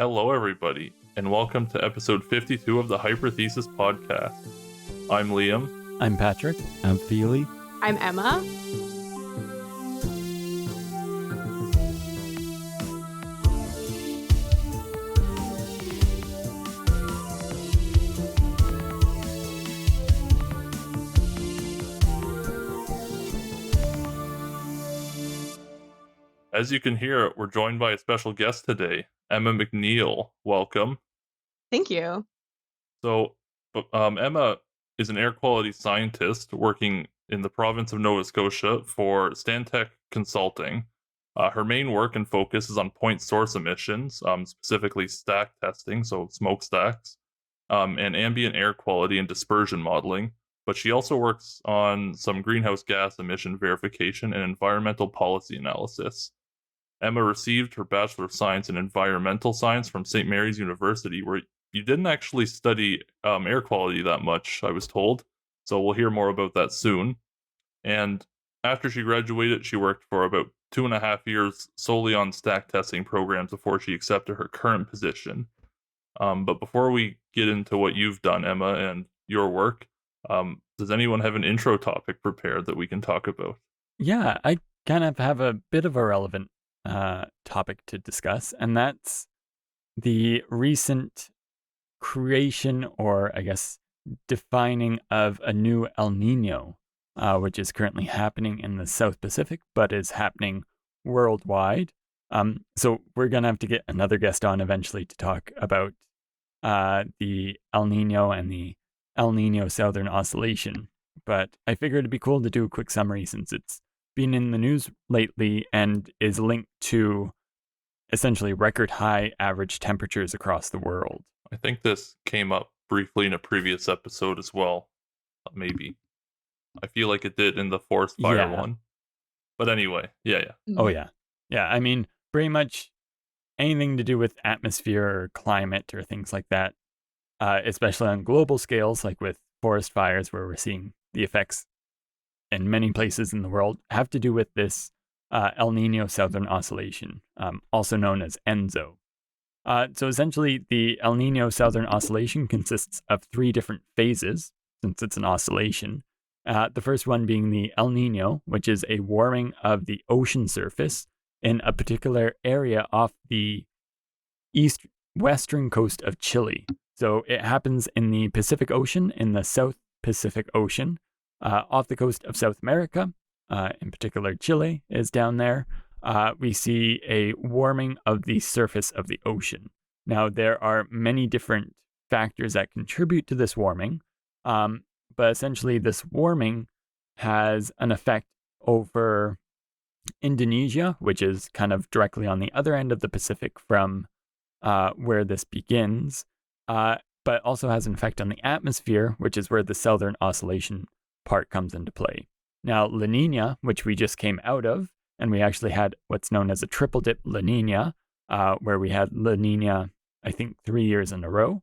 Hello, everybody, and welcome to episode 52 of the Hyperthesis podcast. I'm Liam. I'm Patrick. I'm Feely. I'm Emma. As you can hear, we're joined by a special guest today, Emma MacNeil. Welcome. Thank you. So, Emma is an air quality scientist working in the province of Nova Scotia for Stantec Consulting. Her main work and focus is on point source emissions, specifically stack testing, so smokestacks, and ambient air quality and dispersion modeling. But she also works on some greenhouse gas emission verification and environmental policy analysis. Emma received her Bachelor of Science in Environmental Science from St. Mary's University, where you didn't actually study air quality that much, I was told. So we'll hear more about that soon. And after she graduated, she worked for about 2.5 years solely on stack testing programs before she accepted her current position. But before we get into what you've done, Emma, and your work, does anyone have an intro topic prepared that we can talk about? Yeah, I kind of have a bit of a relevant topic to discuss, and that's the recent creation, or I guess defining, of a new El Nino, which is currently happening in the South Pacific, but is happening worldwide. So we're going to have to get another guest on eventually to talk about the El Nino and the El Niño Southern Oscillation. But I figured it'd be cool to do a quick summary since it's been in the news lately and is linked to essentially record high average temperatures across the world. I think this came up briefly in a previous episode as well. Maybe. I feel like it did in the forest fire one. But anyway, yeah. Oh, yeah. Yeah, I mean, pretty much anything to do with atmosphere or climate or things like that, especially on global scales, like with forest fires, where we're seeing the effects in many places in the world, have to do with this El Niño Southern Oscillation, also known as ENSO. So essentially, the El Niño Southern Oscillation consists of 3 different phases, since it's an oscillation. The first one being the El Niño, which is a warming of the ocean surface in a particular area off the western coast of Chile. So it happens in the Pacific Ocean, in the South Pacific Ocean, off the coast of South America. In particular, Chile is down there. We see a warming of the surface of the ocean. Now, there are many different factors that contribute to this warming, but essentially this warming has an effect over Indonesia, which is kind of directly on the other end of the Pacific from where this begins, but also has an effect on the atmosphere, which is where the Southern Oscillation part comes into play. Now, La Nina, which we just came out of, and we actually had what's known as a triple dip La Nina, where we had La Nina, I think, 3 years in a row.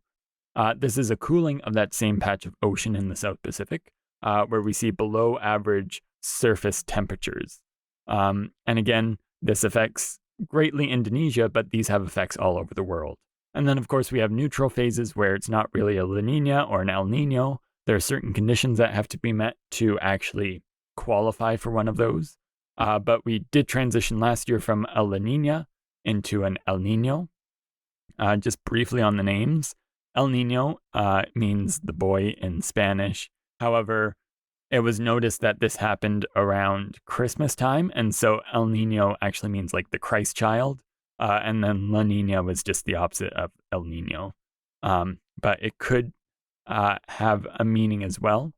This is a cooling of that same patch of ocean in the South Pacific, where we see below average surface temperatures. And again, this affects greatly Indonesia, but these have effects all over the world. And then, of course, we have neutral phases where it's not really a La Nina or an El Nino. There are certain conditions that have to be met to actually qualify for one of those. But we did transition last year from a La Nina into an El Nino. Just briefly on the names, El Nino means the boy in Spanish. However, it was noticed that this happened around Christmas time, and so El Nino actually means like the Christ child, and then La Nina was just the opposite of El Nino. But it could have a meaning as well,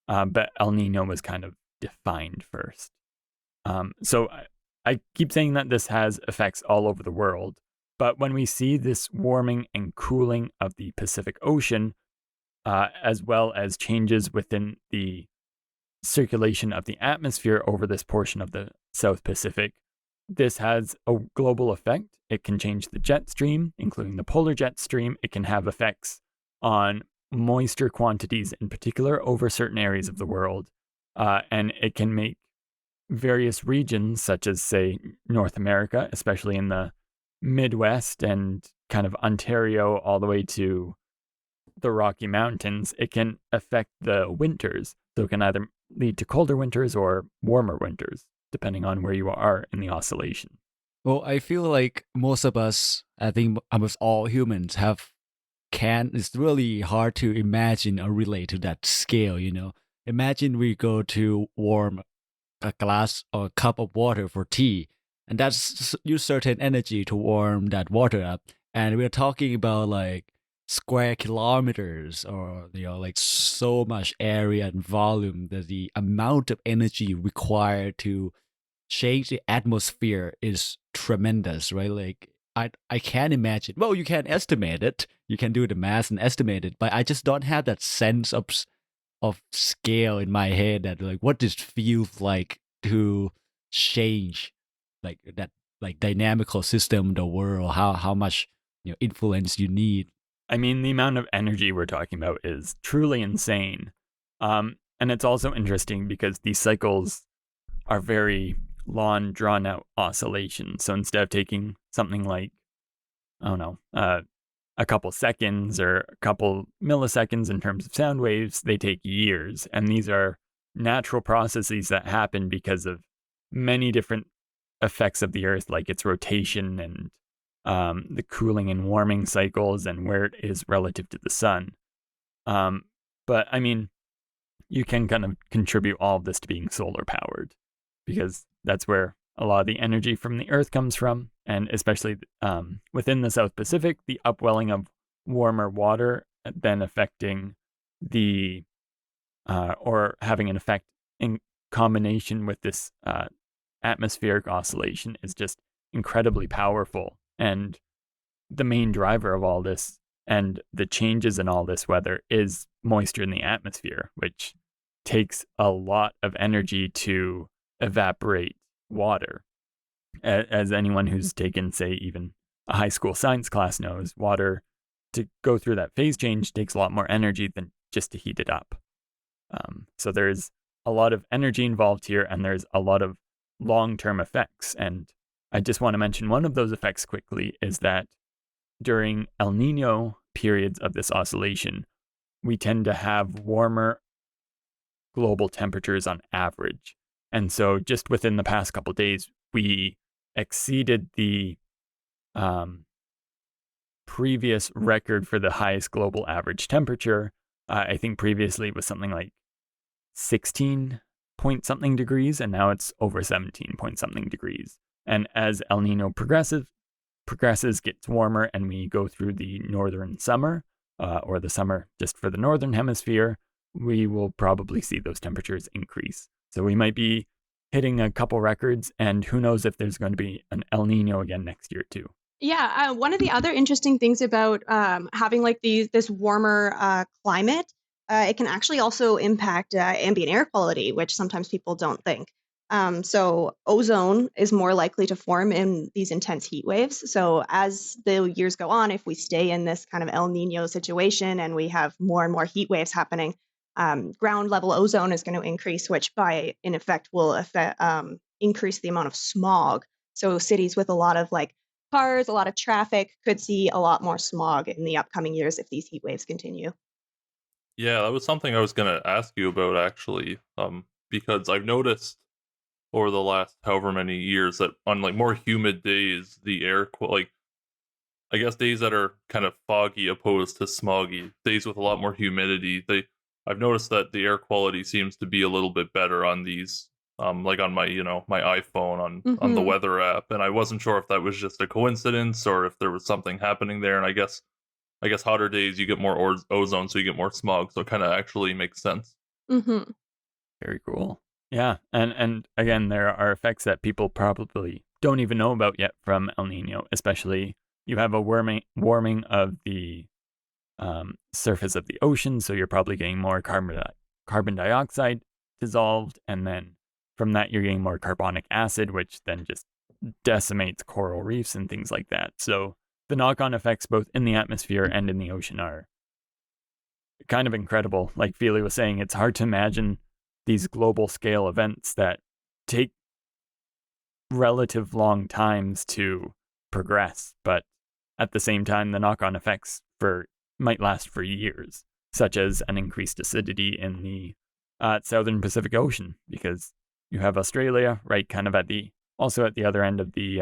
but El Nino was kind of defined first. So I keep saying that this has effects all over the world, but when we see this warming and cooling of the Pacific Ocean, as well as changes within the circulation of the atmosphere over this portion of the South Pacific, this has a global effect. It can change the jet stream, including the polar jet stream. It can have effects on moisture quantities in particular over certain areas of the world. And it can make various regions, such as, say, North America, especially in the Midwest and kind of Ontario all the way to the Rocky Mountains, it can affect the winters. So it can either lead to colder winters or warmer winters, depending on where you are in the oscillation. Well, I feel like most of us, I think almost all humans it's really hard to imagine or relate to that scale, Imagine we go to warm a glass or a cup of water for tea, and that's use certain energy to warm that water up. And we're talking about like square kilometers or, like so much area and volume that the amount of energy required to change the atmosphere is tremendous, right? Like I can't imagine. Well, you can estimate it. You can do the math and estimate it, but I just don't have that sense of scale in my head that like what this feels like to change like that like dynamical system of the world, how much influence you need. I mean, the amount of energy we're talking about is truly insane. And it's also interesting because these cycles are very long, drawn out oscillations. So instead of taking something like, I don't know, a couple seconds or a couple milliseconds in terms of sound waves, they take years. And these are natural processes that happen because of many different effects of the Earth, like its rotation and the cooling and warming cycles and where it is relative to the sun. But I mean, you can kind of contribute all of this to being solar powered because that's where a lot of the energy from the Earth comes from. And especially within the South Pacific, the upwelling of warmer water then affecting the, or having an effect in combination with this atmospheric oscillation is just incredibly powerful. And the main driver of all this and the changes in all this weather is moisture in the atmosphere, which takes a lot of energy to evaporate water. As anyone who's taken, say, even a high school science class knows, water to go through that phase change takes a lot more energy than just to heat it up. So there's a lot of energy involved here, and there's a lot of long-term effects. And I just want to mention one of those effects quickly is that during El Nino periods of this oscillation, we tend to have warmer global temperatures on average. And so just within the past couple of days, we exceeded the previous record for the highest global average temperature. I think previously it was something like 16 point something degrees, and now it's over 17 point something degrees. And as El Nino progresses, gets warmer, and we go through the northern summer, or the summer just for the northern hemisphere, we will probably see those temperatures increase. So we might be hitting a couple records, and who knows if there's going to be an El Nino again next year too. Yeah, one of the other interesting things about having like this warmer climate, it can actually also impact ambient air quality, which sometimes people don't think. So ozone is more likely to form in these intense heat waves. So as the years go on, if we stay in this kind of El Nino situation and we have more and more heat waves happening, ground level ozone is going to increase, which in effect will increase the amount of smog. So cities with a lot of like cars, a lot of traffic could see a lot more smog in the upcoming years if these heat waves continue. Yeah, that was something I was going to ask you about actually, because I've noticed over the last however many years that on like more humid days, the like I guess days that are kind of foggy opposed to smoggy, days with a lot more humidity, I've noticed that the air quality seems to be a little bit better on these, like on my, my iPhone on the weather app, and I wasn't sure if that was just a coincidence or if there was something happening there. And I guess hotter days you get more ozone, so you get more smog, so it kind of actually makes sense. Mm-hmm. Very cool. Yeah, and again, there are effects that people probably don't even know about yet from El Nino, especially you have a warming of the surface of the ocean, so you're probably getting more carbon dioxide dissolved, and then from that you're getting more carbonic acid, which then just decimates coral reefs and things like that. So the knock-on effects both in the atmosphere and in the ocean are kind of incredible. Like Feely was saying, it's hard to imagine these global scale events that take relative long times to progress, but at the same time, the knock-on effects might last for years, such as an increased acidity in the southern Pacific Ocean, because you have Australia right kind of also at the other end of the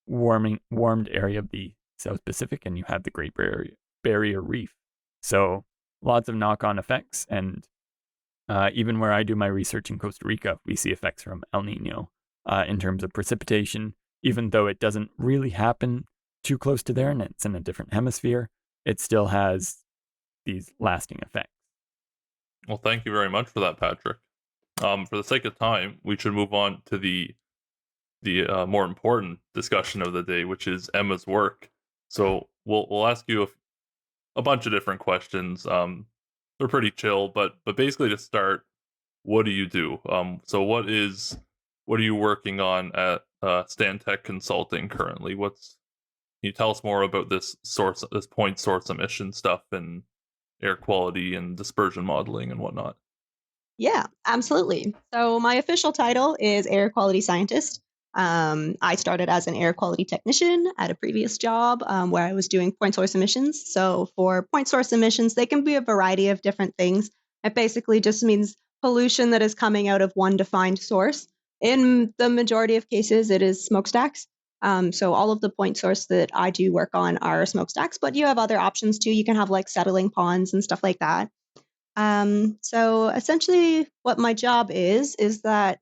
warmed area of the South Pacific, and you have the Great Barrier Reef. So lots of knock-on effects, and even where I do my research in Costa Rica, we see effects from El Nino in terms of precipitation, even though it doesn't really happen too close to there and it's in a different hemisphere, it still has these lasting effects. Well, thank you very much for that, Patrick. For the sake of time, we should move on to the more important discussion of the day, which is Emma's work. So we'll ask you a bunch of different questions. They're pretty chill, but basically to start, what do you do? So what are you working on at Stantec Consulting currently? Can you tell us more about this point source emission stuff and air quality and dispersion modeling and whatnot? Yeah, absolutely. So my official title is air quality scientist. I started as an air quality technician at a previous job where I was doing point source emissions. So for point source emissions, they can be a variety of different things. It basically just means pollution that is coming out of one defined source. In the majority of cases, it is smokestacks. So all of the point source that I do work on are smokestacks, but you have other options too. You can have like settling ponds and stuff like that. So essentially what my job is that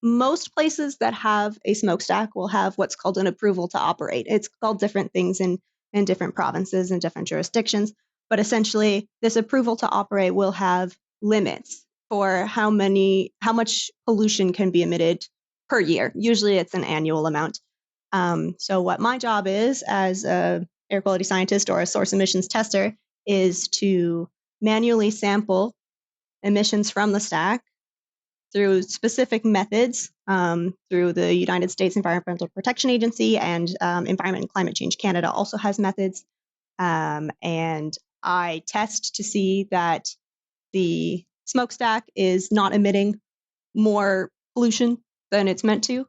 most places that have a smokestack will have what's called an approval to operate. It's called different things in different provinces and different jurisdictions, but essentially this approval to operate will have limits for how much pollution can be emitted per year. Usually it's an annual amount. So what my job is as a air quality scientist or a source emissions tester is to manually sample emissions from the stack through specific methods through the United States Environmental Protection Agency, and Environment and Climate Change Canada also has methods. And I test to see that the smokestack is not emitting more pollution than it's meant to.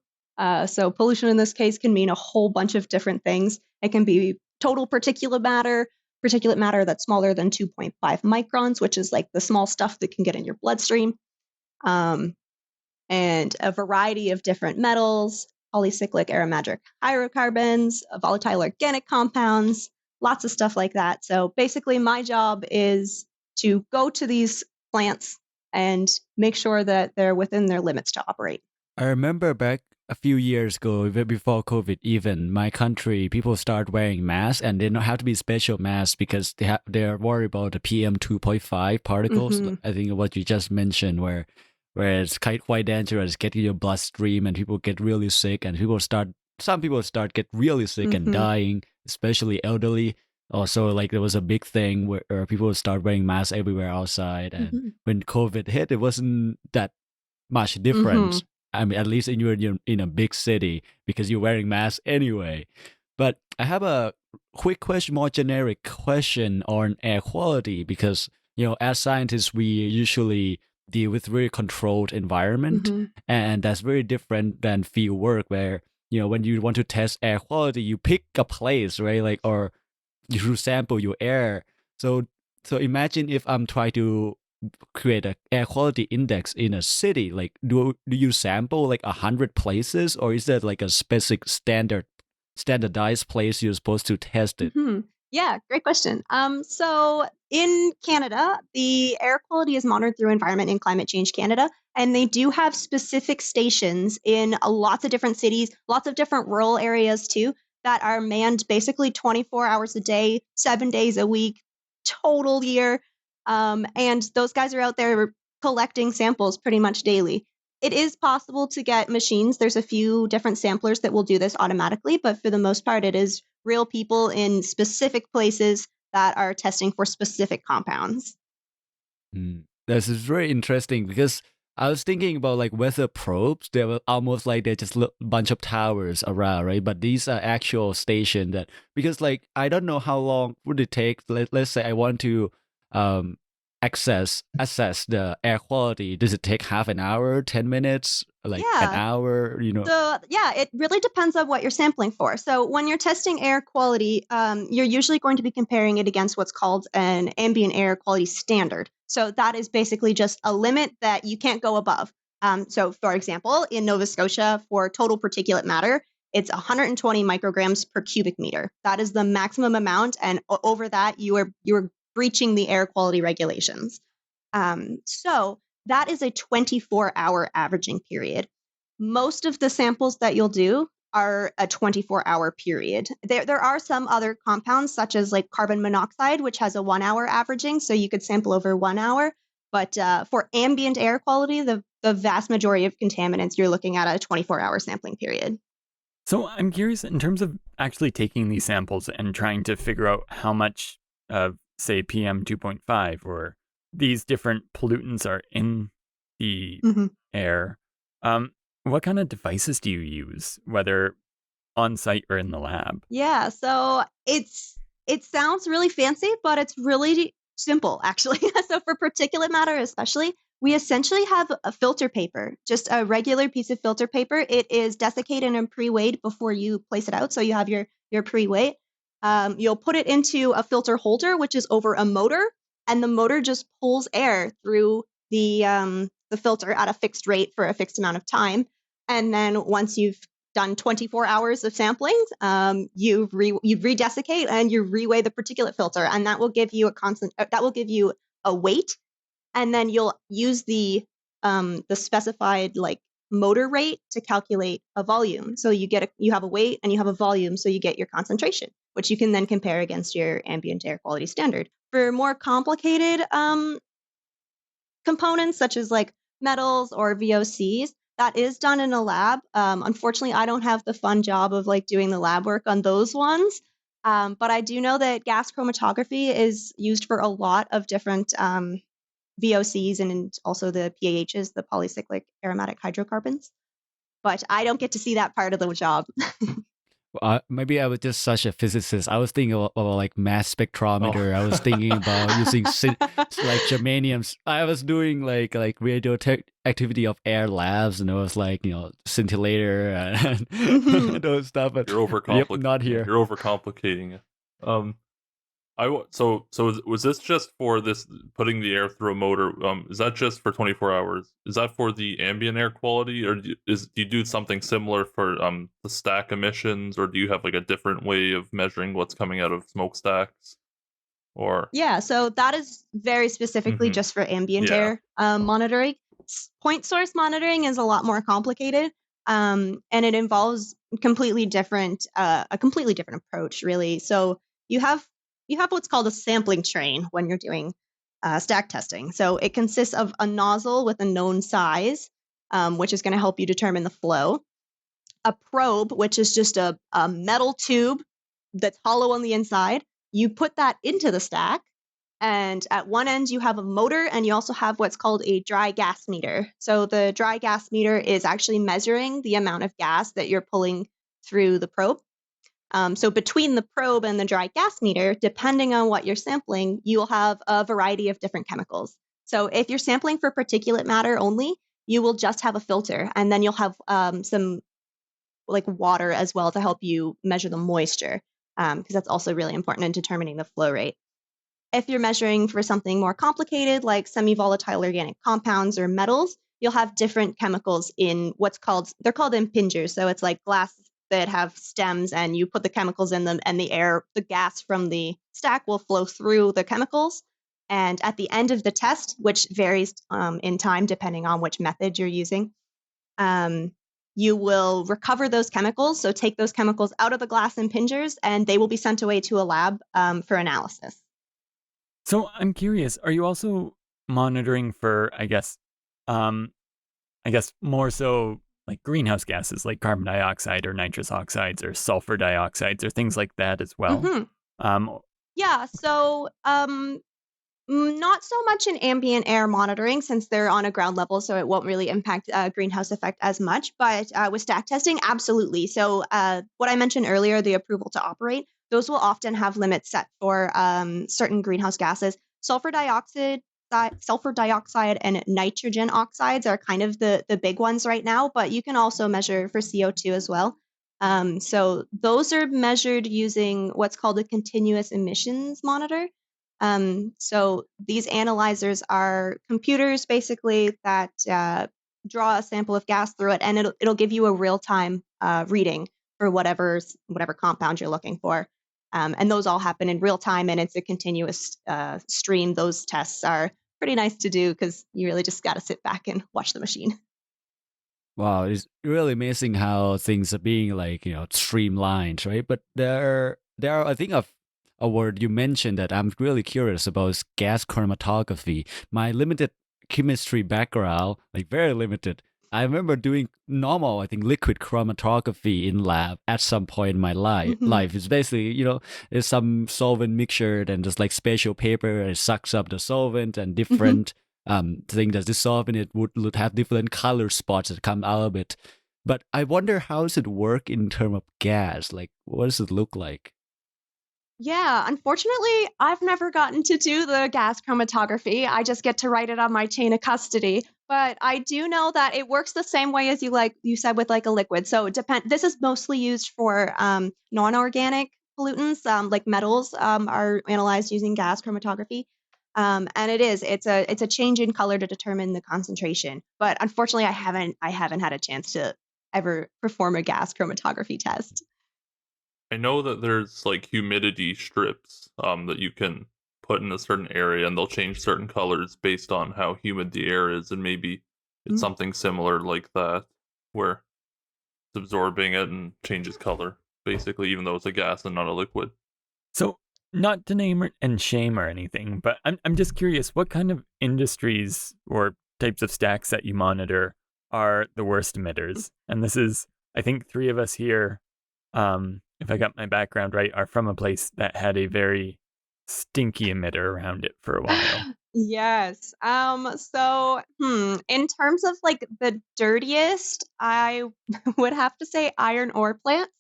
So pollution in this case can mean a whole bunch of different things. It can be total particulate matter that's smaller than 2.5 microns, which is like the small stuff that can get in your bloodstream. And a variety of different metals, polycyclic aromatic hydrocarbons, volatile organic compounds, lots of stuff like that. So basically my job is to go to these plants and make sure that they're within their limits to operate. I remember back a few years ago, even before COVID, even my country, people start wearing masks, and they don't have to be special masks because they're worried about the PM 2.5 particles. Mm-hmm. I think what you just mentioned, where it's quite dangerous, getting your bloodstream, and people get really sick, and some people start get really sick and dying, especially elderly. Also, like there was a big thing where people start wearing masks everywhere outside, and when COVID hit, it wasn't that much difference. I mean, at least you're in a big city because you're wearing masks anyway. But I have a quick question, more generic question on air quality, because, as scientists, we usually deal with very controlled environment, and that's very different than field work where, when you want to test air quality, you pick a place, right? Like, or you sample your air. So imagine if I'm trying to create an air quality index in a city, like do you sample like 100 places, or is that like a specific standardized place you're supposed to test it? Yeah, great question. So in Canada, the air quality is monitored through Environment and Climate Change Canada, and they do have specific stations in lots of different cities, lots of different rural areas too, that are manned basically 24 hours a day, 7 days a week, total year. And those guys are out there collecting samples pretty much daily. It is possible to get machines. There's a few different samplers that will do this automatically, but for the most part, it is real people in specific places that are testing for specific compounds. This is very interesting because I was thinking about like weather probes. They were almost like they're just a bunch of towers around, right? But these are actual stations because like I don't know how long would it take. Let's say I want to assess the air quality? Does it take half an hour, 10 minutes, like an Yeah. hour? So yeah, it really depends on what you're sampling for. So when you're testing air quality, you're usually going to be comparing it against what's called an ambient air quality standard. So that is basically just a limit that you can't go above. So for example, in Nova Scotia, for total particulate matter, it's 120 micrograms per cubic meter. That is the maximum amount, and over that, you're breaching the air quality regulations. So that is a 24-hour averaging period. Most of the samples that you'll do are a 24-hour period. There are some other compounds, such as like carbon monoxide, which has a 1-hour averaging, so you could sample over 1 hour. But for ambient air quality, the vast majority of contaminants, you're looking at a 24-hour sampling period. So I'm curious, in terms of actually taking these samples and trying to figure out how much of, say, PM 2.5 or these different pollutants are in the air, what kind of devices do you use, whether on site or in the lab? Yeah, so it sounds really fancy, but it's really simple, actually. So for particulate matter especially, we essentially have a filter paper, just a regular piece of filter paper. It is desiccated and pre-weighed before you place it out, so you have your pre-weight. You'll put it into a filter holder, which is over a motor, and the motor just pulls air through the filter at a fixed rate for a fixed amount of time. And then once you've done 24 hours of sampling, you redesiccate and you reweigh the particulate filter, and that will give you a weight, and then you'll use the specified like motor rate to calculate a volume. So you have a weight and you have a volume, so you get your concentration, which you can then compare against your ambient air quality standard. For more complicated components such as like metals or VOCs, that is done in a lab. Unfortunately, I don't have the fun job of like doing the lab work on those ones. But I do know that gas chromatography is used for a lot of different VOCs and also the PAHs, the polycyclic aromatic hydrocarbons. But I don't get to see that part of the job. Maybe I was just such a physicist. I was thinking about like mass spectrometer. I was thinking about using like germaniums. I was doing like radioactivity of air labs, and it was like scintillator and those stuff. But You're overcomplicating. not here. You're overcomplicating it. So was this just for this putting the air through a motor? Is that just for 24 hours? Is that for the ambient air quality, or do you do something similar for the stack emissions, or do you have like a different way of measuring what's coming out of smokestacks? Or yeah, so that is very specifically just for ambient air monitoring. Point source monitoring is a lot more complicated, and it involves a completely different approach, really. So you have what's called a sampling train when you're doing stack testing. So it consists of a nozzle with a known size, which is going to help you determine the flow, a probe, which is just a metal tube that's hollow on the inside. You put that into the stack, and at one end you have a motor, and you also have what's called a dry gas meter. So the dry gas meter is actually measuring the amount of gas that you're pulling through the probe. So between the probe and the dry gas meter, depending on what you're sampling, you'll have a variety of different chemicals. So if you're sampling for particulate matter only, you will just have a filter, and then you'll have some like water as well to help you measure the moisture, because that's also really important in determining the flow rate. If you're measuring for something more complicated, like semi-volatile organic compounds or metals, you'll have different chemicals in they're called impingers. So it's like glass that have stems, and you put the chemicals in them, and the gas from the stack will flow through the chemicals. And at the end of the test, which varies in time depending on which method you're using, you will recover those chemicals. So take those chemicals out of the glass impingers, and they will be sent away to a lab for analysis. So I'm curious, are you also monitoring for, I guess more so like greenhouse gases like carbon dioxide or nitrous oxides or sulfur dioxides or things like that as well? Yeah, so not so much in ambient air monitoring, since they're on a ground level, so it won't really impact greenhouse effect as much. But with stack testing, absolutely. So what I mentioned earlier, the approval to operate, those will often have limits set for certain greenhouse gases. Sulfur dioxide sulfur dioxide and nitrogen oxides are kind of the big ones right now, but you can also measure for CO2 as well. So those are measured using what's called a continuous emissions monitor. So these analyzers are computers basically that draw a sample of gas through it, and it'll give you a real time reading for whatever compound you're looking for. And those all happen in real time, and it's a continuous stream. Those tests are pretty nice to do because you really just got to sit back and watch the machine. Wow, it's really amazing how things are being like, streamlined, right? But there are I think a word you mentioned that I'm really curious about is gas chromatography. My limited chemistry background, like very limited. I remember doing normal, I think, liquid chromatography in lab at some point in my life. Mhm. Life is basically, there's some solvent mixture and just like special paper, it sucks up the solvent and different thing that's dissolved in it would have different color spots that come out of it. But I wonder how does it work in terms of gas? Like, what does it look like? Yeah, unfortunately, I've never gotten to do the gas chromatography. I just get to write it on my chain of custody. But I do know that it works the same way as you said with like a liquid. So this is mostly used for non-organic pollutants, like metals are analyzed using gas chromatography. And it's a change in color to determine the concentration. But unfortunately, I haven't had a chance to ever perform a gas chromatography test. I know that there's like humidity strips that you can put in a certain area and they'll change certain colors based on how humid the air is, and maybe it's something similar like that where it's absorbing it and changes color basically, even though it's a gas and not a liquid. So, not to name and shame or anything, but I'm just curious, what kind of industries or types of stacks that you monitor are the worst emitters? And this is, I think, three of us here, if I got my background right, are from a place that had a very stinky emitter around it for a while. Yes. In terms of like the dirtiest, I would have to say iron ore plants.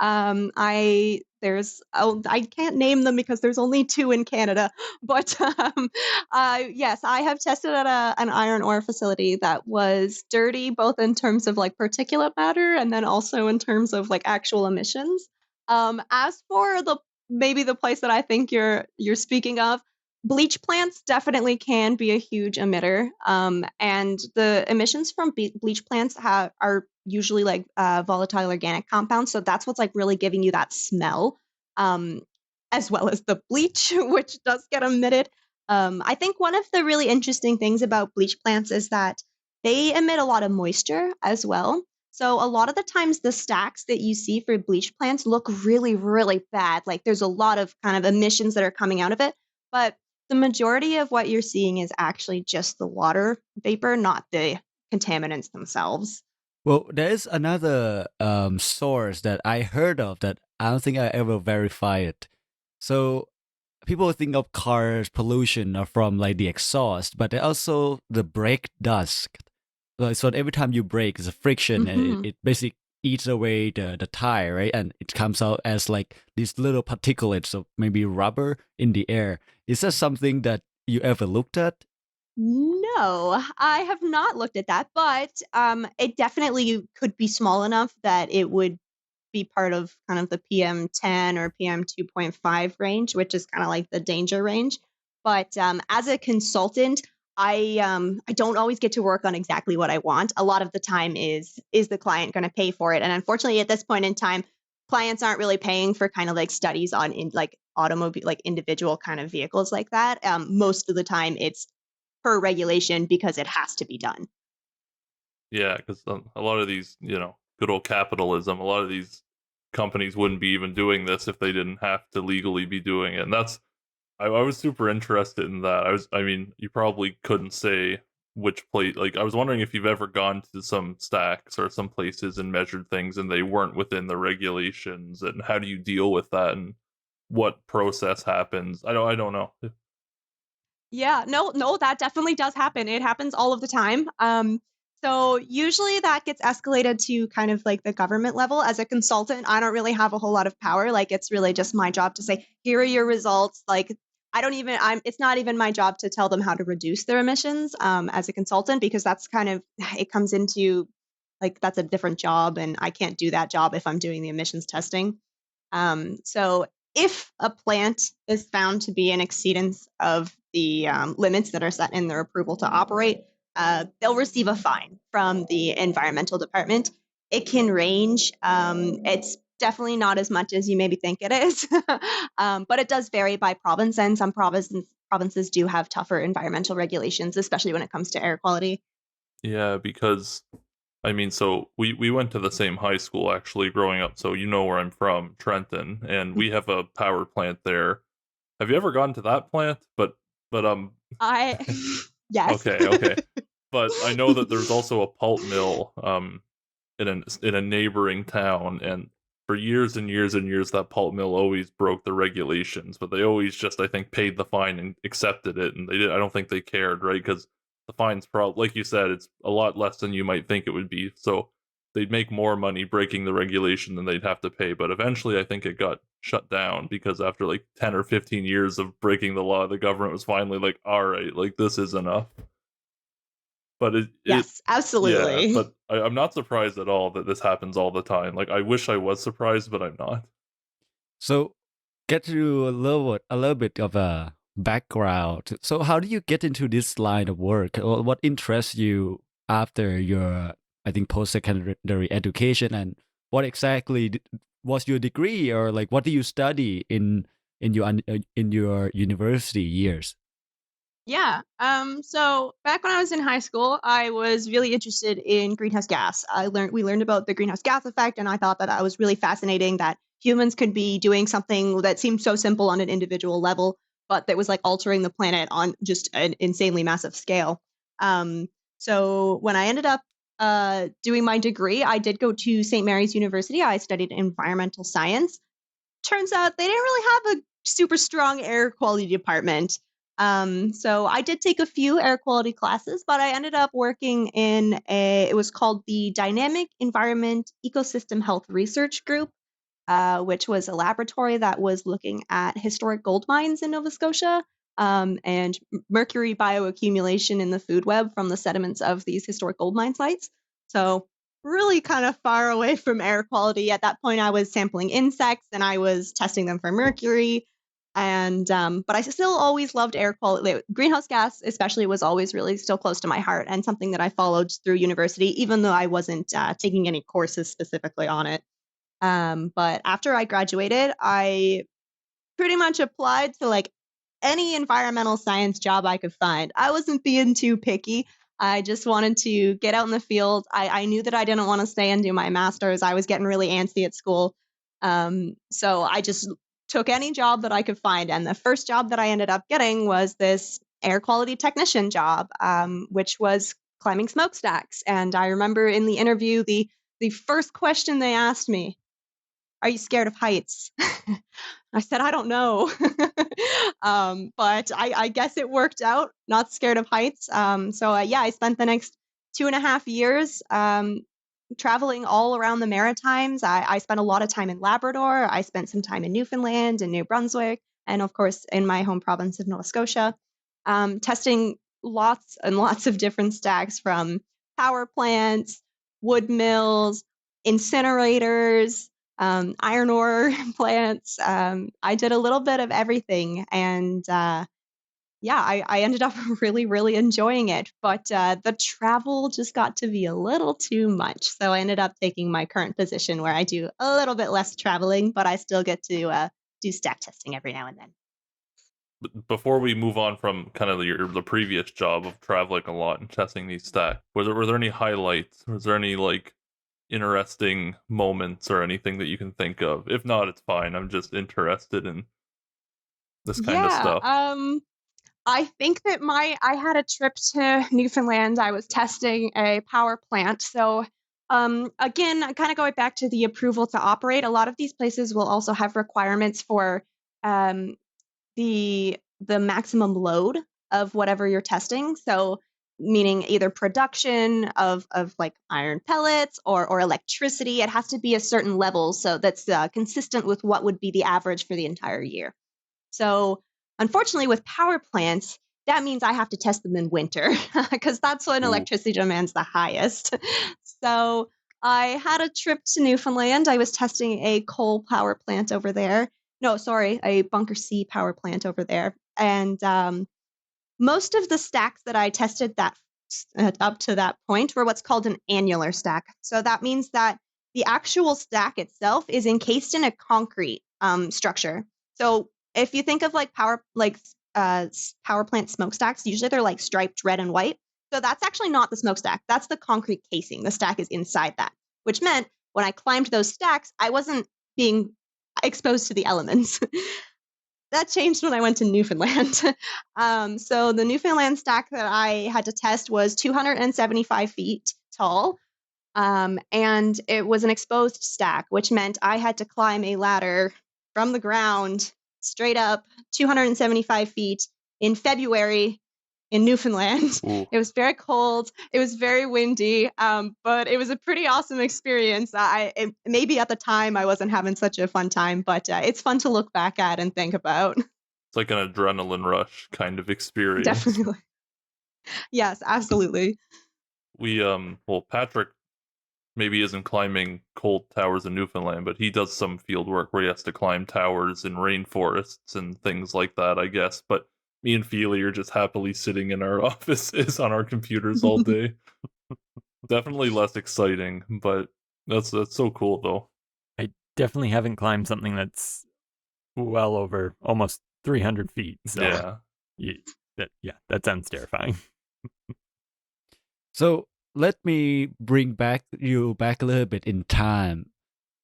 I can't name them because there's only two in Canada, but yes, I have tested at an iron ore facility that was dirty, both in terms of like particulate matter and then also in terms of like actual emissions. As for maybe the place that I think you're speaking of, bleach plants definitely can be a huge emitter, and the emissions from bleach plants are usually like volatile organic compounds. So that's what's like really giving you that smell, um, as well as the bleach, which does get emitted. I think one of the really interesting things about bleach plants is that they emit a lot of moisture as well. So a lot of the times the stacks that you see for bleach plants look really, really bad. Like there's a lot of kind of emissions that are coming out of it. But the majority of what you're seeing is actually just the water vapor, not the contaminants themselves. Well, there is another source that I heard of that I don't think I ever verified. So people think of cars pollution are from like the exhaust, but also the brake dust. So every time you brake, it's a friction, and it, Mhm. it basically eats away the tire, right? And it comes out as like these little particulates of maybe rubber in the air. Is that something that you ever looked at? No, I have not looked at that, but it definitely could be small enough that it would be part of kind of the PM10 or PM2.5 range, which is kind of like the danger range. But as a consultant, I don't always get to work on exactly what I want. A lot of the time is the client going to pay for it, and unfortunately, at this point in time, clients aren't really paying for kind of like studies on in like automobile like individual kind of vehicles like that. Most of the time, it's per regulation because it has to be done. Yeah, because a lot of these, good old capitalism, a lot of these companies wouldn't be even doing this if they didn't have to legally be doing it. And I was super interested in that. I mean, you probably couldn't say which place. Like, I was wondering if you've ever gone to some stacks or some places and measured things and they weren't within the regulations, and how do you deal with that and what process happens? I don't know. Yeah, no, that definitely does happen. It happens all of the time. So usually that gets escalated to kind of like the government level. As a consultant, I don't really have a whole lot of power. Like it's really just my job to say, here are your results. Like it's not even my job to tell them how to reduce their emissions as a consultant, because that's it comes into like, that's a different job, and I can't do that job if I'm doing the emissions testing. So if a plant is found to be an exceedance of the limits that are set in their approval to operate, they'll receive a fine from the environmental department. It can range. It's definitely not as much as you maybe think it is, but it does vary by province, and some provinces do have tougher environmental regulations, especially when it comes to air quality. Yeah, because I mean, so we went to the same high school actually growing up, so you know where I'm from, Trenton, and we have a power plant there. Have you ever gone to that plant? But I yes. okay. But I know that there's also a pulp mill in a neighboring town, and for years and years and years that pulp mill always broke the regulations, but they always just, I think, paid the fine and accepted it, and I don't think they cared, right? Because the fine's probably, like you said, it's a lot less than you might think it would be, so they'd make more money breaking the regulation than they'd have to pay. But eventually I think it got shut down because after like 10 or 15 years of breaking the law, the government was finally like, all right, like this is enough. But Yes, yeah, absolutely. but I'm not surprised at all that this happens all the time. Like, I wish I was surprised, but I'm not. So get to a little bit of a background. So how do you get into this line of work? Or what interests you after your, I think, post-secondary education, and what exactly was your degree, or like what do you study in your university years? Yeah. So back when I was in high school, I was really interested in greenhouse gas. We learned about the greenhouse gas effect, and I thought that was really fascinating that humans could be doing something that seemed so simple on an individual level, but that was like altering the planet on just an insanely massive scale. Um, so when I ended up doing my degree, I did go to St. Mary's University. I studied environmental science. Turns out they didn't really have a super strong air quality department. So I did take a few air quality classes, but I ended up working it was called the Dynamic Environment Ecosystem Health Research Group, which was a laboratory that was looking at historic gold mines in Nova Scotia, and mercury bioaccumulation in the food web from the sediments of these historic gold mine sites. So really kind of far away from air quality. At that point, I was sampling insects and I was testing them for mercury. And but I still always loved air quality. Greenhouse gas, especially, was always really still close to my heart and something that I followed through university, even though I wasn't taking any courses specifically on it. But after I graduated, I pretty much applied to like any environmental science job I could find. I wasn't being too picky. I just wanted to get out in the field. I knew that I didn't want to stay and do my master's. I was getting really antsy at school. So I just took any job that I could find. And the first job that I ended up getting was this air quality technician job, which was climbing smokestacks. And I remember in the interview, the first question they asked me, "Are you scared of heights?" I said, "I don't know." But I guess it worked out, not scared of heights. Yeah, I spent the next 2.5 years traveling all around the Maritimes. I spent a lot of time in Labrador. I spent some time in Newfoundland and New Brunswick, and of course in my home province of Nova Scotia, testing lots and lots of different stacks, from power plants, wood mills, incinerators, iron ore plants. I did a little bit of everything, and yeah, I ended up really, really enjoying it. But the travel just got to be a little too much, so I ended up taking my current position where I do a little bit less traveling, but I still get to do stack testing every now and then. Before we move on from kind of the previous job of traveling a lot and testing these stacks, were there any highlights? Was there any like interesting moments or anything that you can think of? If not, it's fine. I'm just interested in this kind of Yeah, stuff. I think that I had a trip to Newfoundland. I was testing a power plant. So again, kind of going back to the approval to operate, a lot of these places will also have requirements for um, the maximum load of whatever you're testing. So meaning either production of like iron pellets or electricity. It has to be a certain level so that's consistent with what would be the average for the entire year. So Unfortunately, with power plants, that means I have to test them in winter because that's when Ooh. electricity demand's the highest. So I had a trip to Newfoundland. I was testing a coal power plant over there. No, sorry, a Bunker C power plant over there. And most of the stacks that I tested up to that point were what's called an annular stack. So that means that the actual stack itself is encased in a concrete structure. So if you think of like power plant smokestacks, usually they're like striped red and white. So that's actually not the smokestack. That's the concrete casing. The stack is inside that, which meant when I climbed those stacks, I wasn't being exposed to the elements. That changed when I went to Newfoundland. So the Newfoundland stack that I had to test was 275 feet tall. And it was an exposed stack, which meant I had to climb a ladder from the ground straight up 275 feet in February in Newfoundland. Ooh. It was very cold. It was very windy, but it was a pretty awesome experience. Maybe at the time I wasn't having such a fun time, but it's fun to look back at and think about. It's like an adrenaline rush kind of experience. Definitely. Yes, absolutely. Patrick maybe isn't climbing cold towers in Newfoundland, but he does some field work where he has to climb towers in rainforests and things like that, I guess. But me and Feely are just happily sitting in our offices on our computers all day. Definitely less exciting, but that's so cool though. I definitely haven't climbed something that's well over almost 300 feet. So that sounds terrifying. So let me bring you back a little bit in time.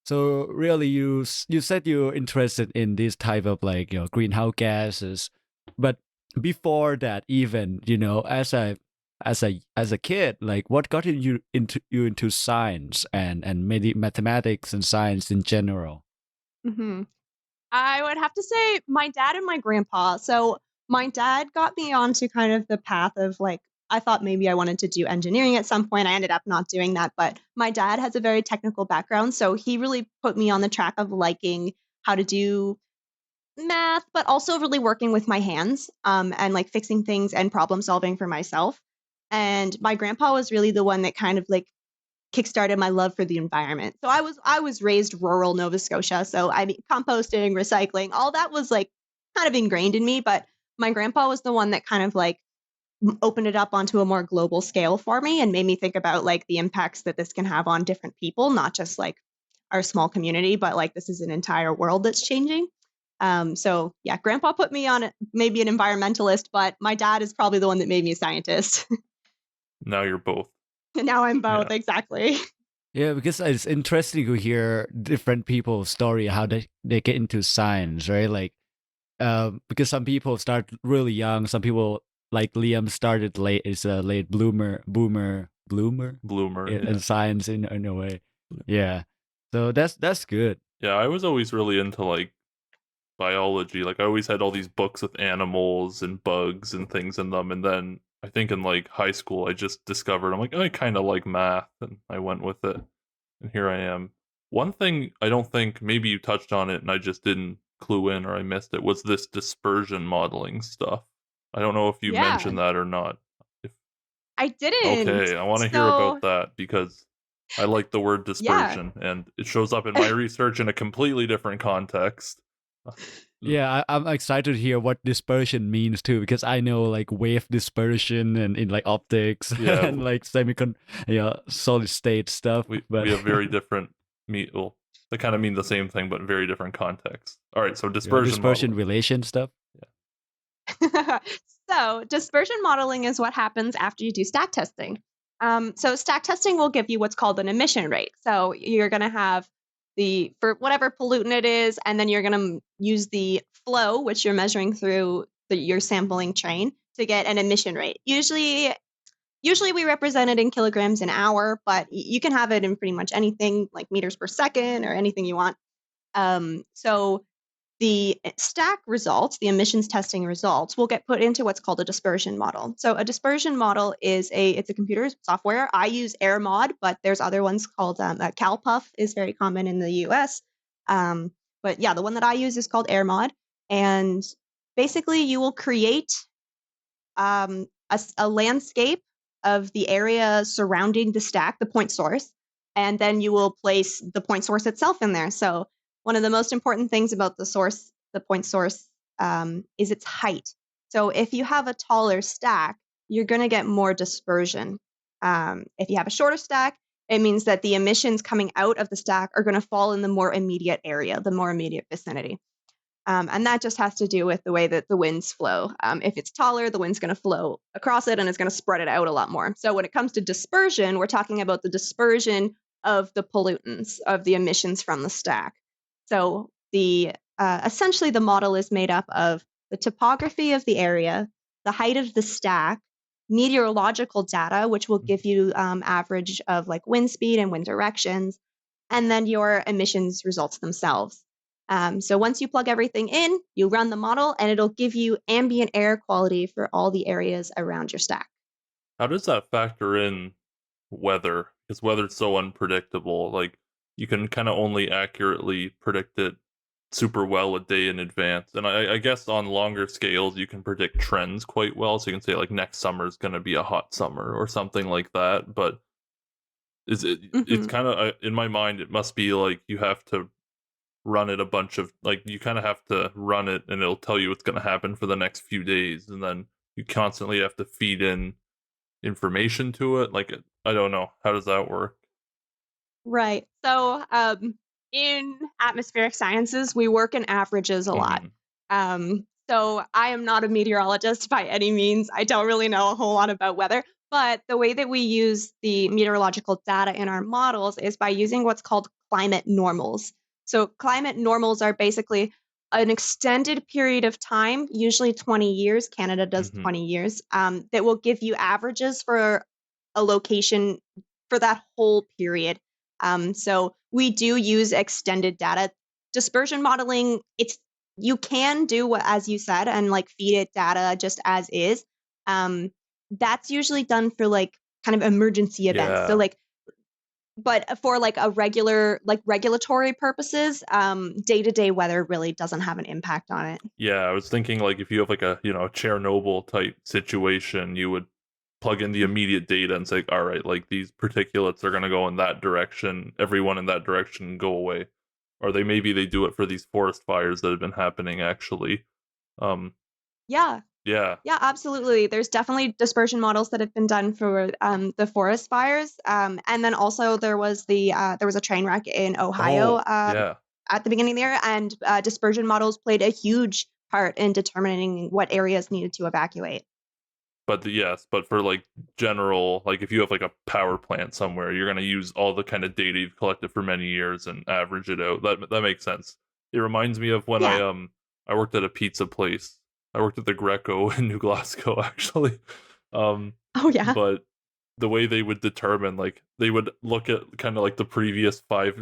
So really, you said you're interested in this type of like greenhouse gases, but before that, even as a kid, like what got you into science and maybe mathematics and science in general? Mm-hmm. I would have to say my dad and my grandpa. So my dad got me onto kind of the path of like, I thought maybe I wanted to do engineering at some point. I ended up not doing that, but my dad has a very technical background. So he really put me on the track of liking how to do math, but also really working with my hands and like fixing things and problem solving for myself. And my grandpa was really the one that kind of like kickstarted my love for the environment. So I was raised rural Nova Scotia, so I mean composting, recycling, all that was like kind of ingrained in me, but my grandpa was the one that kind of like opened it up onto a more global scale for me and made me think about like the impacts that this can have on different people, not just like our small community, but like this is an entire world that's changing. So yeah, grandpa put me on maybe an environmentalist, but my dad is probably the one that made me a scientist. Now you're both. And now I'm both, exactly. Yeah, because it's interesting to hear different people's story, how they get into science, right? Like, because some people start really young. Some people like Liam started late. Is a late bloomer in science in a way. Yeah, so that's good. Yeah, I was always really into like biology. Like I always had all these books with animals and bugs and things in them, and then I think in like high school I just discovered I'm like I kind of like math, and I went with it, and here I am. One thing I don't think, maybe you touched on it and I just didn't clue in or I missed it, was this dispersion modeling stuff. I don't know if you mentioned that or not. I didn't. Okay, I want to hear about that because I like the word dispersion and it shows up in my research in a completely different context. Yeah, I'm excited to hear what dispersion means too, because I know like wave dispersion and in like optics and like solid state stuff. We have very different they kind of mean the same thing, but very different contexts. All right, so dispersion relation stuff. Yeah. So dispersion modeling is what happens after you do stack testing. So stack testing will give you what's called an emission rate. So you're going to have for whatever pollutant it is, and then you're going to use the flow, which you're measuring through your sampling train, to get an emission rate. Usually we represent it in kilograms an hour, but you can have it in pretty much anything like meters per second or anything you want. So the stack results, the emissions testing results, will get put into what's called a dispersion model. So a dispersion model it's a computer software. I use AirMod, but there's other ones called CalPuff is very common in the US. But yeah, the one that I use is called AirMod. And basically you will create a landscape of the area surrounding the stack, the point source, and then you will place the point source itself in there. So one of the most important things about the point source, is its height. So if you have a taller stack, you're going to get more dispersion. If you have a shorter stack, it means that the emissions coming out of the stack are going to fall in the more immediate area, the more immediate vicinity. And that just has to do with the way that the winds flow. If it's taller, the wind's going to flow across it and it's going to spread it out a lot more. So when it comes to dispersion, we're talking about the dispersion of the pollutants, of the emissions from the stack. So essentially the model is made up of the topography of the area, the height of the stack, meteorological data, which will give you average of like wind speed and wind directions, and then your emissions results themselves. So once you plug everything in, you run the model, and it'll give you ambient air quality for all the areas around your stack. How does that factor in weather? Because weather's so unpredictable. Like, you can kind of only accurately predict it super well a day in advance. And I guess on longer scales, you can predict trends quite well. So you can say, like, next summer is going to be a hot summer or something like that. But it's kind of, in my mind, it must be like you have to run it a bunch of, like, you kind of have to run it and it'll tell you what's going to happen for the next few days, and then you constantly have to feed in information to it. Like, I don't know, how does that work? Right. So in atmospheric sciences, we work in averages a lot. So I am not a meteorologist by any means. I don't really know a whole lot about weather, but the way that we use the meteorological data in our models is by using what's called climate normals. So climate normals are basically an extended period of time, usually 20 years. Canada does 20 years, that will give you averages for a location for that whole period. So we do use extended data. Dispersion modeling, you can do what, as you said, and like feed it data just as is. That's usually done for like kind of emergency events. Yeah. So like, but for like a regular, like regulatory purposes, day-to-day weather really doesn't have an impact on it. Yeah, I was thinking, like, if you have like a, Chernobyl type situation, you would plug in the immediate data and say, all right, like, these particulates are going to go in that direction, everyone in that direction go away. Or maybe they do it for these forest fires that have been happening, actually. Yeah. Yeah. Yeah, absolutely. There's definitely dispersion models that have been done for the forest fires, and then also there was a train wreck in Ohio Yeah. at the beginning of the year, and dispersion models played a huge part in determining what areas needed to evacuate. But yes, but for like general, like, if you have like a power plant somewhere, you're gonna use all the kind of data you've collected for many years and average it out. That makes sense. It reminds me of when Yeah. I worked at a pizza place. I worked at the Greco in New Glasgow, actually. Oh yeah. But the way they would determine, like, they would look at kind of like the previous five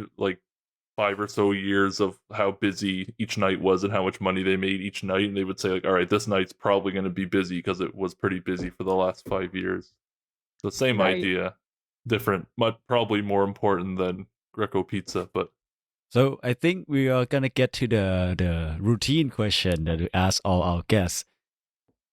or so years of how busy each night was and how much money they made each night, and they would say, like, all right, this night's probably going to be busy because it was pretty busy for the last 5 years. The same Right. idea, different, but probably more important than Greco pizza. But So I think we are gonna get to the routine question that we ask all our guests.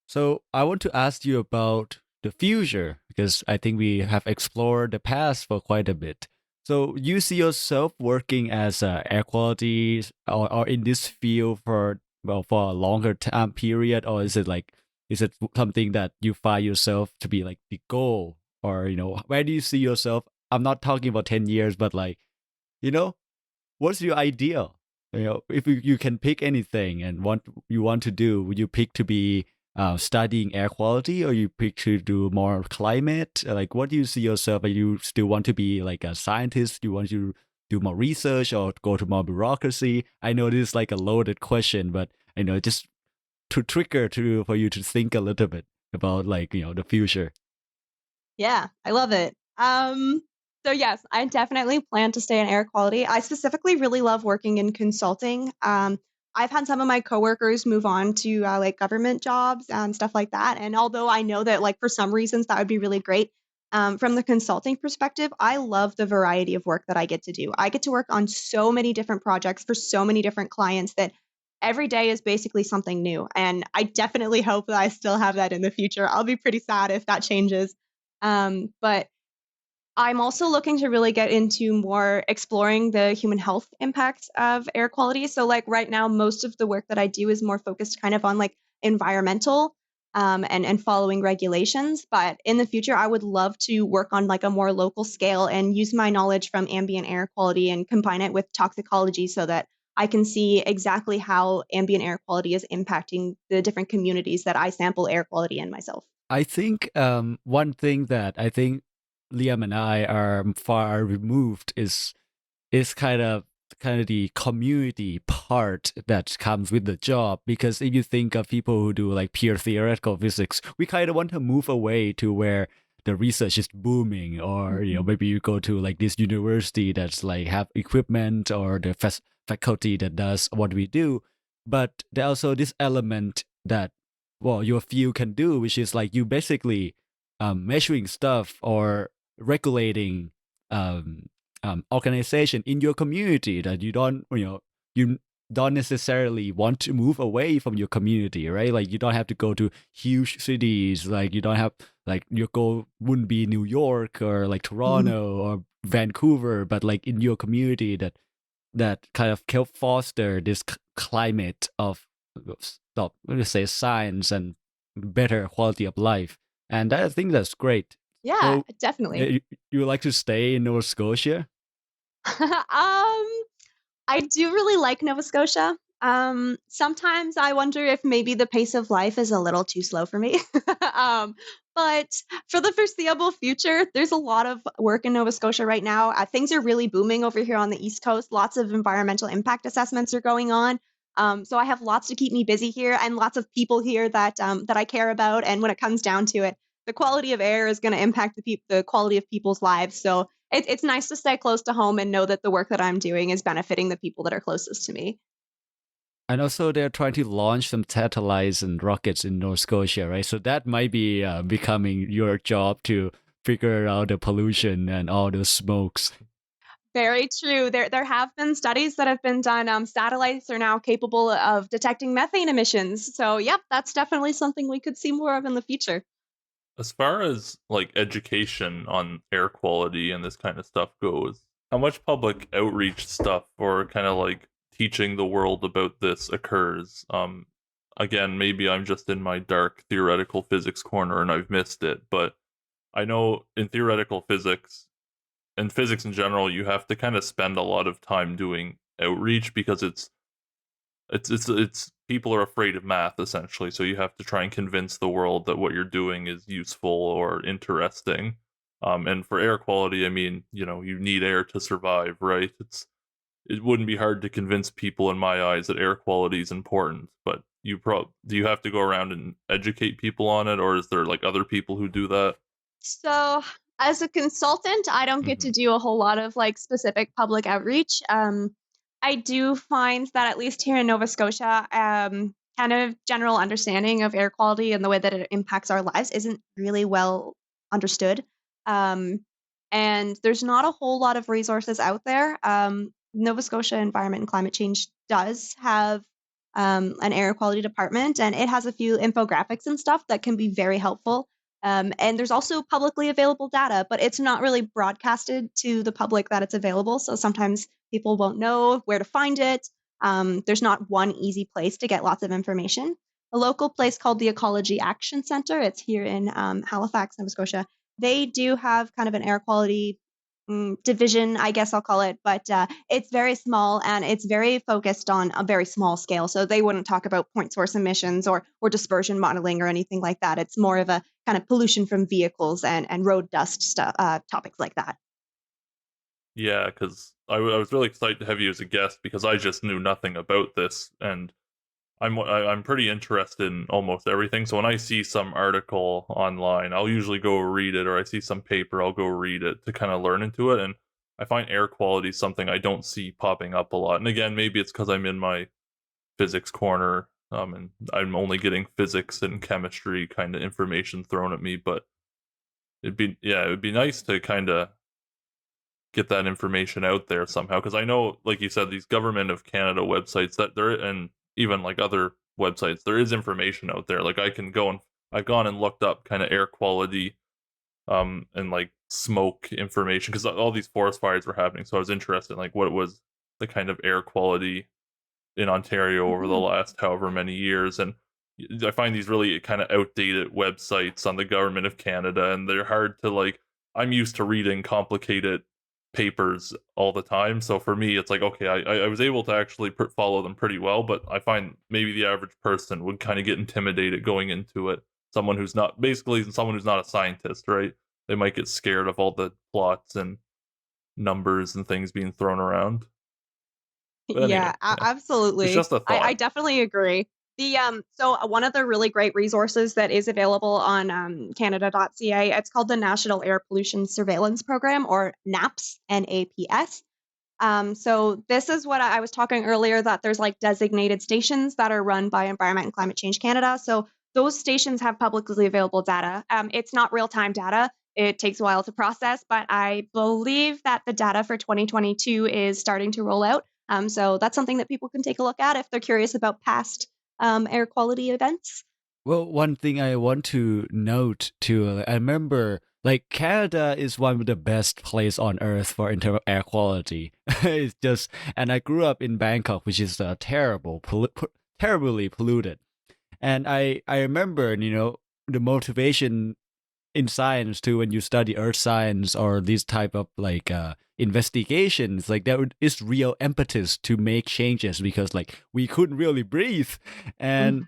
So I want to ask you about the future because I think we have explored the past for quite a bit. So you see yourself working as air quality or in this field for a longer time period, or is it something that you find yourself to be like the goal, or where do you see yourself? I'm not talking about 10 years, but like you know what's your ideal? If you can pick anything and you want to do, would you pick to be studying air quality, or you pick to do more climate? Like, what do you see yourself? Are you still want to be like a scientist? Do you want to do more research or go to more bureaucracy? I know this is like a loaded question, but just to trigger for you to think a little bit about like the future. Yeah, I love it. So yes, I definitely plan to stay in air quality. I specifically really love working in consulting. I've had some of my coworkers move on to like government jobs and stuff like that. And although I know that like for some reasons that would be really great, from the consulting perspective, I love the variety of work that I get to do. I get to work on so many different projects for so many different clients that every day is basically something new. And I definitely hope that I still have that in the future. I'll be pretty sad if that changes. But I'm also looking to really get into more exploring the human health impacts of air quality. So, like right now, most of the work that I do is more focused kind of on like environmental and following regulations. But in the future, I would love to work on like a more local scale and use my knowledge from ambient air quality and combine it with toxicology so that I can see exactly how ambient air quality is impacting the different communities that I sample air quality in myself. I think one thing that I think Liam and I are far removed is kind of the community part that comes with the job, because if you think of people who do like pure theoretical physics, we kind of want to move away to where the research is booming, or maybe you go to like this university that's like have equipment, or the faculty that does what we do. But there's also this element that, well, your field can do, which is like you basically measuring stuff or regulating um, organization in your community that you don't necessarily want to move away from your community, right? Like you don't have to go to huge cities. Like you don't have, like, your goal wouldn't be New York or like Toronto or Vancouver, but like in your community that kind of help foster this climate of let's say science and better quality of life. And I think that's great. Yeah, So definitely. you like to stay in Nova Scotia? I do really like Nova Scotia. Sometimes I wonder if maybe the pace of life is a little too slow for me. But for the foreseeable future, there's a lot of work in Nova Scotia right now. Things are really booming over here on the East Coast. Lots of environmental impact assessments are going on. So I have lots to keep me busy here, and lots of people here that I care about. And when it comes down to it, the quality of air is going to impact the quality of people's lives. So it's nice to stay close to home and know that the work that I'm doing is benefiting the people that are closest to me. And also, they're trying to launch some satellites and rockets in Nova Scotia, right? So that might be becoming your job to figure out the pollution and all the smokes. Very true. There have been studies that have been done. Satellites are now capable of detecting methane emissions. So, yep, that's definitely something we could see more of in the future. As far as like education on air quality and this kind of stuff goes, how much public outreach stuff or kind of like teaching the world about this occurs? Again, maybe I'm just in my dark theoretical physics corner and I've missed it, but I know in theoretical physics and physics in general, you have to kind of spend a lot of time doing outreach because it's people are afraid of math essentially, so you have to try and convince the world that what you're doing is useful or interesting. And for air quality, I mean, you need air to survive, right? It wouldn't be hard to convince people in my eyes that air quality is important, but do you have to go around and educate people on it, or is there like other people who do that? So, as a consultant, I don't get Hmm. to do a whole lot of like specific public outreach. I do find that at least here in Nova Scotia, kind of general understanding of air quality and the way that it impacts our lives isn't really well understood. Um, and there's not a whole lot of resources out there. Nova Scotia Environment and Climate Change does have an air quality department, and it has a few infographics and stuff that can be very helpful. And there's also publicly available data, but it's not really broadcasted to the public that it's available. So sometimes people won't know where to find it. There's not one easy place to get lots of information. A local place called the Ecology Action Center, it's here in Halifax, Nova Scotia. They do have kind of an air quality division, I guess I'll call it, but it's very small and it's very focused on a very small scale. So they wouldn't talk about point source emissions or dispersion modeling or anything like that. It's more of a kind of pollution from vehicles and road dust stuff, topics like that. Yeah, because I was really excited to have you as a guest because I just knew nothing about this, and I'm pretty interested in almost everything. So when I see some article online, I'll usually go read it, or I see some paper, I'll go read it to kind of learn into it. And I find air quality something I don't see popping up a lot. And again, maybe it's because I'm in my physics corner, and I'm only getting physics and chemistry kind of information thrown at me. But it'd be nice to kind of get that information out there somehow, because I know, like you said, these government of Canada websites that they're and even like other websites, there is information out there. Like I've gone and looked up kind of air quality and like smoke information because all these forest fires were happening. So I was interested in like what was the kind of air quality in Ontario over the Mhm. last however many years. And I find these really kind of outdated websites on the government of Canada, and they're hard to like. I'm used to reading complicated papers all the time, so for me, it's like okay, I was able to actually follow them pretty well, but I find maybe the average person would kind of get intimidated going into it. Someone who's not a scientist, right? They might get scared of all the plots and numbers and things being thrown around. But anyway, Yeah, yeah, it's absolutely. just a I thought. definitely agree. One of the really great resources that is available on Canada.ca, it's called the National Air Pollution Surveillance Program, or NAPS, NAPS. So this is what I was talking earlier, that there's like designated stations that are run by Environment and Climate Change Canada. So those stations have publicly available data. It's not real-time data. It takes a while to process, but I believe that the data for 2022 is starting to roll out. So that's something that people can take a look at if they're curious about past air quality events. Well, one thing I want to note too, I remember like Canada is one of the best place on earth for in terms of air quality. It's just, and I grew up in Bangkok, which is terribly polluted. And I remember, the motivation in science too when you study earth science or these type of like investigations, like is real impetus to make changes because like we couldn't really breathe. And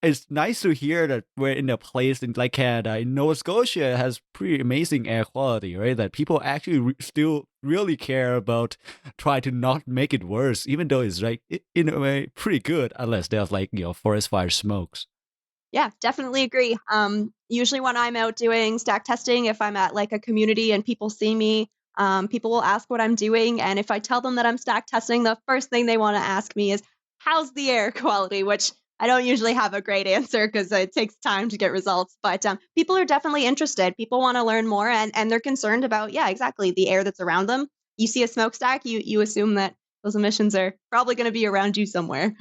it's nice to hear that we're in a place in like Canada, in Nova Scotia, has pretty amazing air quality, right? That people actually still really care about try to not make it worse, even though it's like in a way pretty good, unless there's like forest fire smokes. Yeah, definitely agree. Usually when I'm out doing stack testing, if I'm at like a community and people see me, people will ask what I'm doing. And if I tell them that I'm stack testing, the first thing they want to ask me is, how's the air quality? Which I don't usually have a great answer because it takes time to get results. But people are definitely interested. People want to learn more, and they're concerned about, yeah, exactly, the air that's around them. You see a smokestack, you assume that those emissions are probably going to be around you somewhere.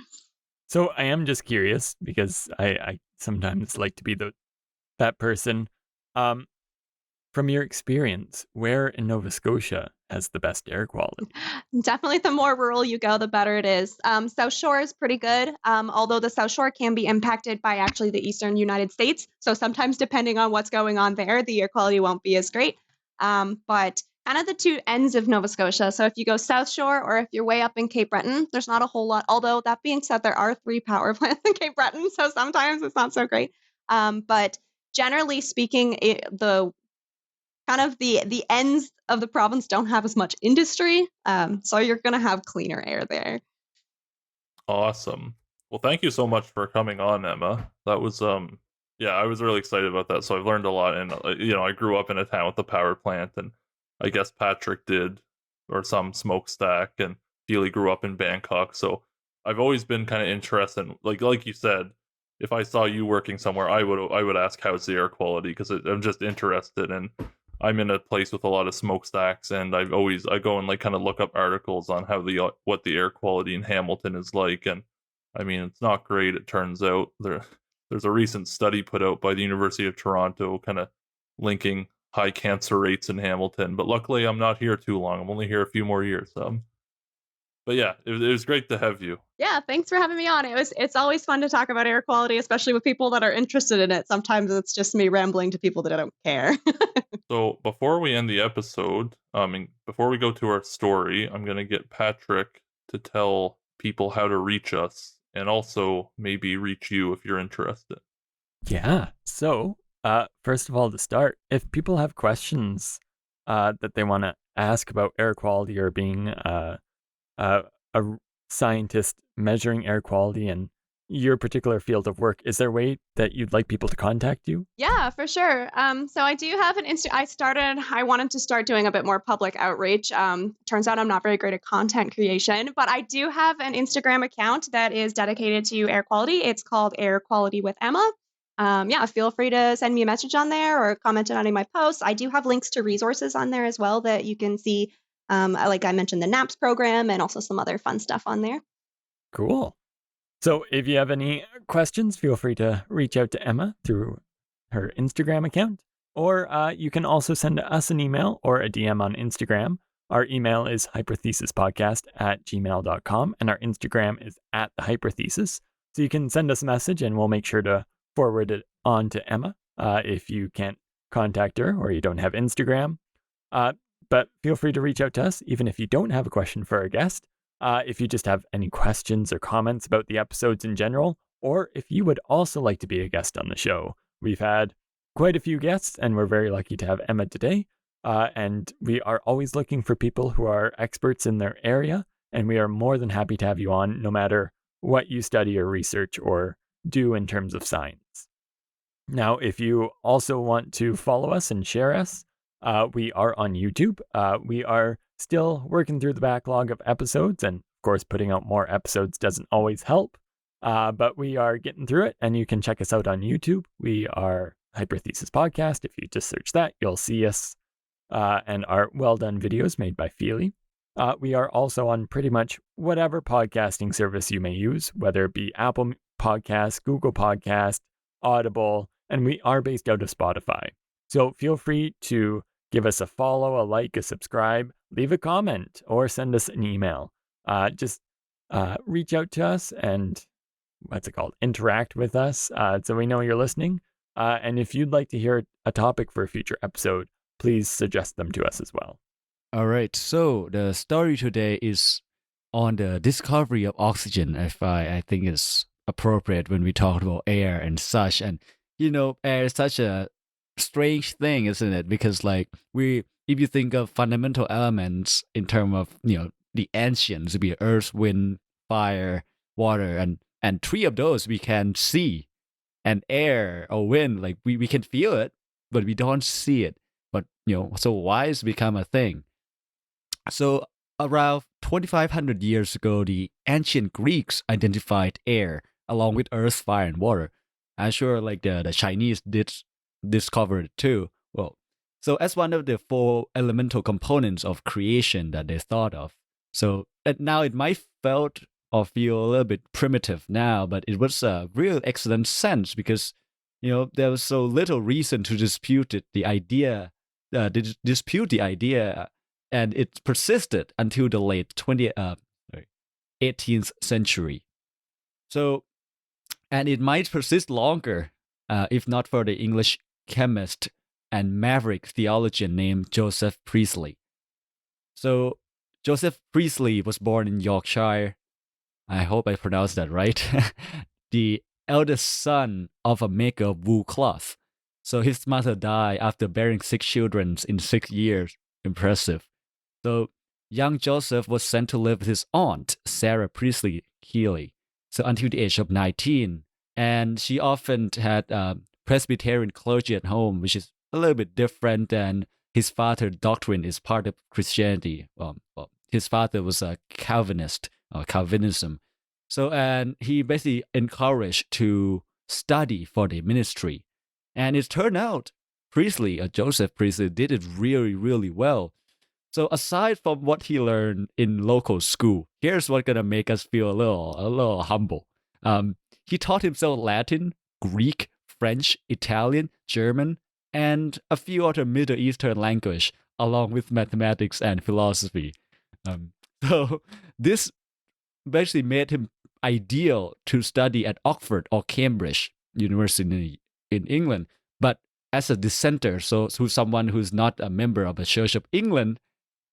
So I am just curious because I sometimes like to be that person. Um, from your experience, where in Nova Scotia has the best air quality? Definitely, the more rural you go, the better it is. South Shore is pretty good, although the South Shore can be impacted by actually the eastern United States. So sometimes, depending on what's going on there, the air quality won't be as great. But kind of the two ends of Nova Scotia. So if you go South Shore or if you're way up in Cape Breton, there's not a whole lot. Although that being said, there are 3 power plants in Cape Breton, so sometimes it's not so great. But generally speaking, the kind of the ends of the province don't have as much industry, so you're going to have cleaner air there. Awesome. Well, thank you so much for coming on, Emma. That was yeah, I was really excited about that. So I've learned a lot, and I grew up in a town with a power plant, and I guess Patrick did, or some smokestack, and Feely grew up in Bangkok. So I've always been kind of interested, like you said, if I saw you working somewhere, I would ask how's the air quality because I'm just interested, and I'm in a place with a lot of smokestacks, and I go and like kind of look up articles on how what the air quality in Hamilton is like, and I mean it's not great. It turns out there's a recent study put out by the University of Toronto, kind of linking high cancer rates in Hamilton. But luckily, I'm not here too long. I'm only here a few more years. But yeah, it was great to have you. Yeah, thanks for having me on. It's always fun to talk about air quality, especially with people that are interested in it. Sometimes it's just me rambling to people that I don't care. So before we end the episode, and before we go to our story, I'm gonna get Patrick to tell people how to reach us, and also maybe reach you if you're interested. Yeah. So, first of all, to start, if people have questions that they want to ask about air quality or being a scientist measuring air quality in your particular field of work, is there a way that you'd like people to contact you? Yeah, for sure. So I do have an I wanted to start doing a bit more public outreach. Turns out I'm not very great at content creation, but I do have an Instagram account that is dedicated to air quality. It's called Air Quality with Emma. Yeah, feel free to send me a message on there or comment on any of my posts. I do have links to resources on there as well that you can see. Like I mentioned, the NAPS program and also some other fun stuff on there. Cool. So if you have any questions, feel free to reach out to Emma through her Instagram account, or you can also send us an email or a DM on Instagram. Our email is hyperthesis.podcast@gmail.com, and our Instagram is @hyperthesis. So you can send us a message, and we'll make sure to forward it on to Emma if you can't contact her or you don't have Instagram. But feel free to reach out to us, even if you don't have a question for our guest. If you just have any questions or comments about the episodes in general, or if you would also like to be a guest on the show. We've had quite a few guests, and we're very lucky to have Emma today. And we are always looking for people who are experts in their area, and we are more than happy to have you on, no matter what you study or research or do in terms of science. Now, if you also want to follow us and share us, we are on YouTube. We are still working through the backlog of episodes, and of course, putting out more episodes doesn't always help, but we are getting through it, and you can check us out on YouTube. We are Hyperthesis Podcast. If you just search that, you'll see us and our well-done videos made by Feely. We are also on pretty much whatever podcasting service you may use, whether it be Apple Podcasts, Google Podcasts, Audible, and we are based out of Spotify. So feel free to give us a follow, a like, a subscribe, leave a comment, or send us an email. Just reach out to us and interact with us so we know you're listening. And if you'd like to hear a topic for a future episode, please suggest them to us as well. All right, so the story today is on the discovery of oxygen. If I think it's appropriate when we talk about air and such. And air is such a strange thing, isn't it? Because if you think of fundamental elements in terms of the ancients, be earth, wind, fire, water, and three of those we can see, and air or wind, we can feel it, but we don't see it. But so why has it become a thing? So around 2,500 years ago, the ancient Greeks identified air along with earth, fire, and water. I'm sure the Chinese did discover it too. Well, so as one of the four elemental components of creation that they thought of. So now it might feel a little bit primitive now, but it was a real excellent sense because there was so little reason to dispute the idea, and it persisted until the late 18th century. So, and it might persist longer if not for the English chemist and maverick theologian named Joseph Priestley. So Joseph Priestley was born in Yorkshire. I hope I pronounced that right. The eldest son of a maker of wool cloth. So his mother died after bearing 6 children in 6 years. Impressive. So young Joseph was sent to live with his aunt, Sarah Priestley Healy, so until the age of 19. And she often had Presbyterian clergy at home, which is a little bit different than his father's doctrine is part of Christianity. His father was a Calvinist, or Calvinism. So, and he basically encouraged to study for the ministry. And it turned out Joseph Priestley did it really, really well. So aside from what he learned in local school, here's what's gonna make us feel a little humble. He taught himself Latin, Greek, French, Italian, German, and a few other Middle Eastern language, along with mathematics and philosophy. So this basically made him ideal to study at Oxford or Cambridge University in England. But as a dissenter, so someone who's not a member of the Church of England,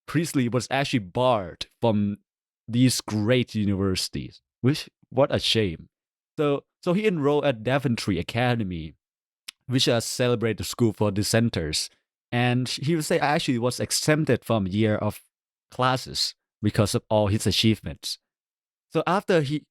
Priestley was actually barred from these great universities, which, what a shame. So he enrolled at Daventry Academy, which is a celebrated school for dissenters. And he would say actually was exempted from a year of classes because of all his achievements. So after he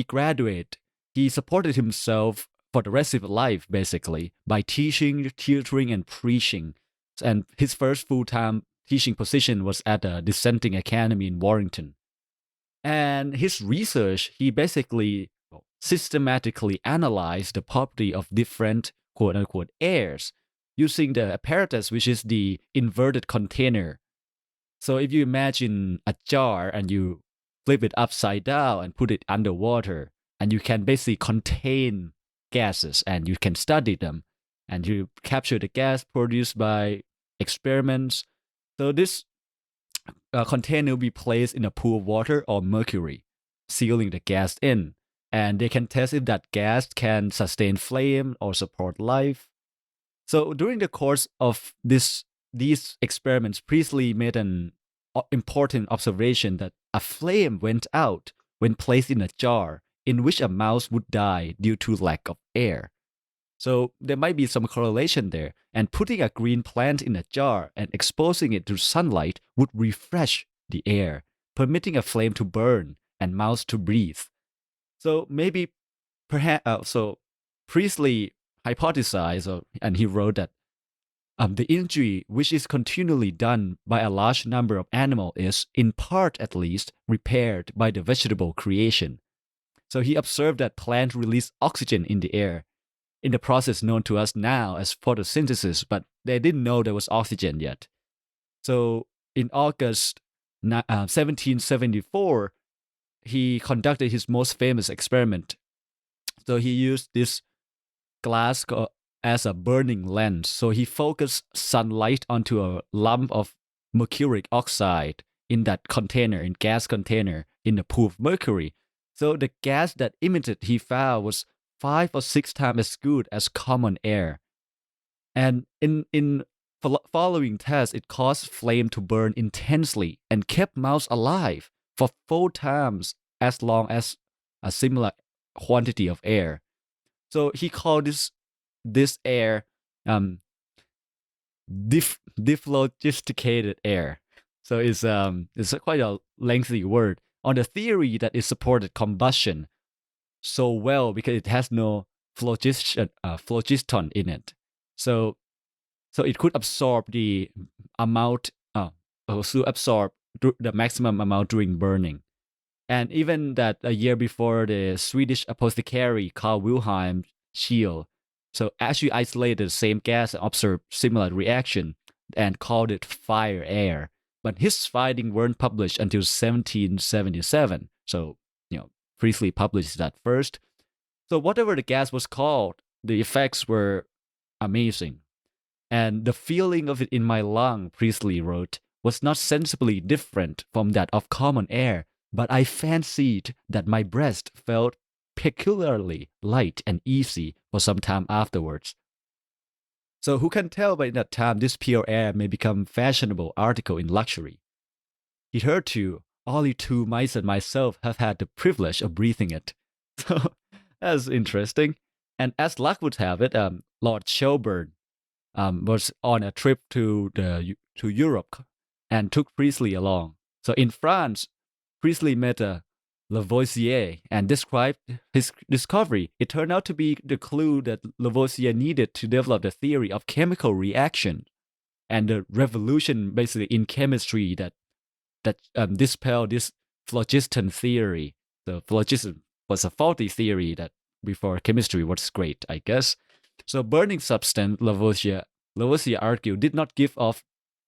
graduated, he supported himself for the rest of his life, basically, by teaching, tutoring, and preaching. And his first full-time teaching position was at a dissenting academy in Warrington. And his research, he basically systematically analyzed the property of different quote-unquote airs using the apparatus, which is the inverted container. So if you imagine a jar and you flip it upside down and put it underwater, and you can basically contain gases and you can study them, and you capture the gas produced by experiments. So this container will be placed in a pool of water or mercury, sealing the gas in, and they can test if that gas can sustain flame or support life. So during the course of these experiments, Priestley made an important observation that a flame went out when placed in a jar in which a mouse would die due to lack of air. So there might be some correlation there, and putting a green plant in a jar and exposing it to sunlight would refresh the air, permitting a flame to burn and mouse to breathe. So maybe, perhaps, so Priestley hypothesized, and he wrote that the injury which is continually done by a large number of animals is, in part at least, repaired by the vegetable creation. So he observed that plants release oxygen in the air, in the process known to us now as photosynthesis, but they didn't know there was oxygen yet. So in August 1774, he conducted his most famous experiment. So he used this glass as a burning lens. So he focused sunlight onto a lump of mercuric oxide in that container, in gas container, in the pool of mercury. So the gas that emitted, he found, was 5 or 6 times as good as common air. And in following tests, it caused flame to burn intensely and kept mouse alive for 4 times as long as a similar quantity of air. So he called this air dephlogisticated air. So it's quite a lengthy word on the theory that it supported combustion so well because it has no phlogiston in it. So it could absorb the amount, absorb the maximum amount during burning. And even that a year before, the Swedish apothecary Carl Wilhelm Scheele so actually isolated the same gas and observed similar reaction and called it fire air. But his findings weren't published until 1777. So, Priestley published that first. So whatever the gas was called, the effects were amazing. And the feeling of it in my lung, Priestley wrote, was not sensibly different from that of common air, but I fancied that my breast felt peculiarly light and easy for some time afterwards. So who can tell by that time this pure air may become fashionable article in luxury? Hitherto, only 2 mice and myself have had the privilege of breathing it. So that's interesting. And as luck would have it, Lord Shelburne was on a trip to Europe and took Priestley along. So in France, Priestley met Lavoisier and described his discovery. It turned out to be the clue that Lavoisier needed to develop the theory of chemical reaction and the revolution basically in chemistry that dispelled this phlogiston theory. The phlogiston was a faulty theory that before chemistry was great, I guess. So burning substance, Lavoisier argued, did not give off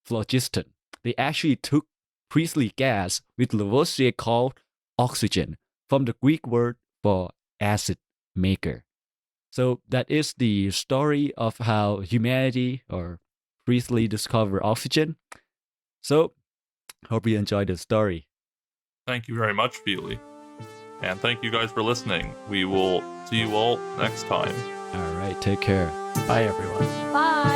phlogiston. They actually took Priestley gas, which Lavoisier called oxygen, from the Greek word for acid maker. So that is the story of how humanity or Priestley discovered oxygen. So hope you enjoyed the story. Thank you very much, Feely. And thank you guys for listening. We will see you all next time. All right, take care. Bye, everyone. Bye.